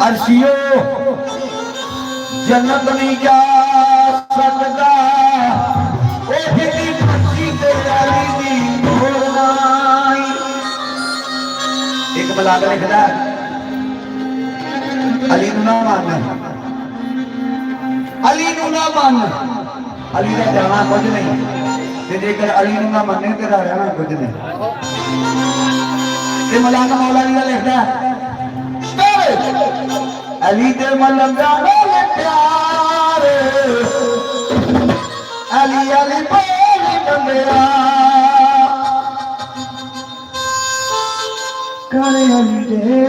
अर्शियो जन्नत नहीं जा सकता एक बलाग लिखता अली नू ना मान अली नू ना मान अली का जाना कुछ नहीं जेकर अली नू ना मने तेरा रहना कुछ नहीं ये मलाक मौला अली का लिखता अली दे मलंगा प्यार अली अली बोली बंदेरा काले अली दे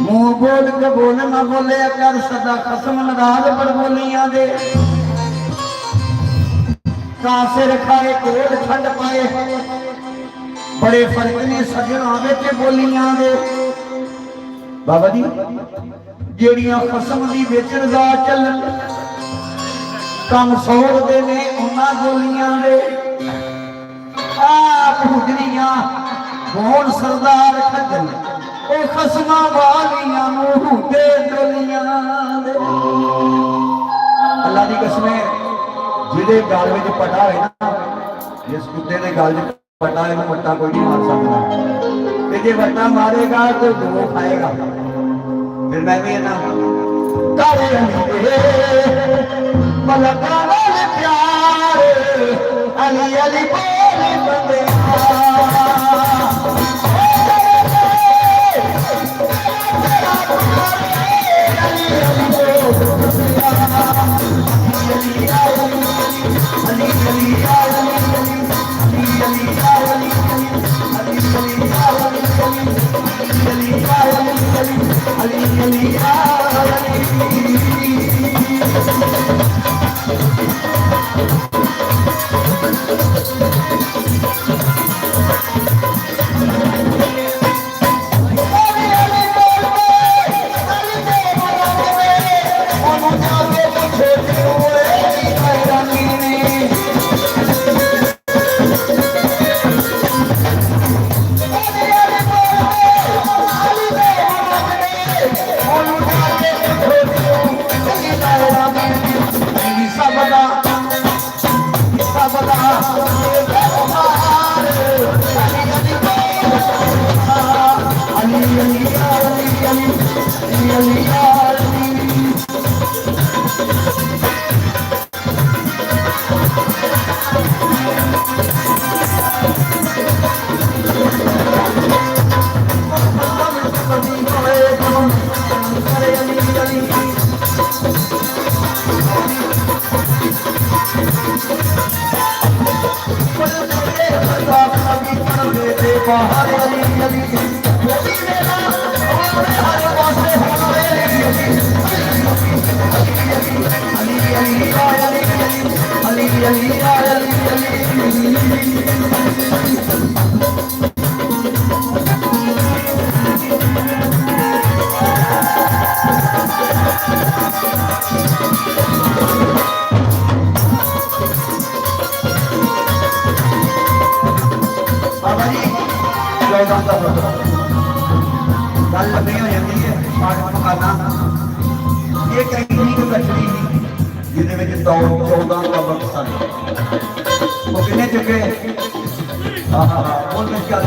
मुंह बोल के बोल ना बोले कर सदा कसम नाराज पर बोलियां दे कासिर खाए कोट ठंड पाए बड़े फर्क ने सजना विच बोलियां दे बाबा जी जेड़ियां खसम दी विच रजा चलन कम सोचते ने उन्हां गोलियां दे आप हुजरियां होण सरदार खजल ओ खसमां वालियां नूं दे डोलियां दे अल्लाह दी कसम जिहदे गल विच पटा है ना जिस कुत्ते दे गल विच पटा है वट्टा कोई नहीं मार सकता ते जे वट्टा मारेगा तो दो खाएगा फिर मैं भी ना तारे मलका वाले प्यार अली अली बोले बंदे गल लंबी हो जाती है पाठ पकाना ये कहीं कचरी जिन्हें 14 का वक्त सन वो कितने चुके बोल में क्या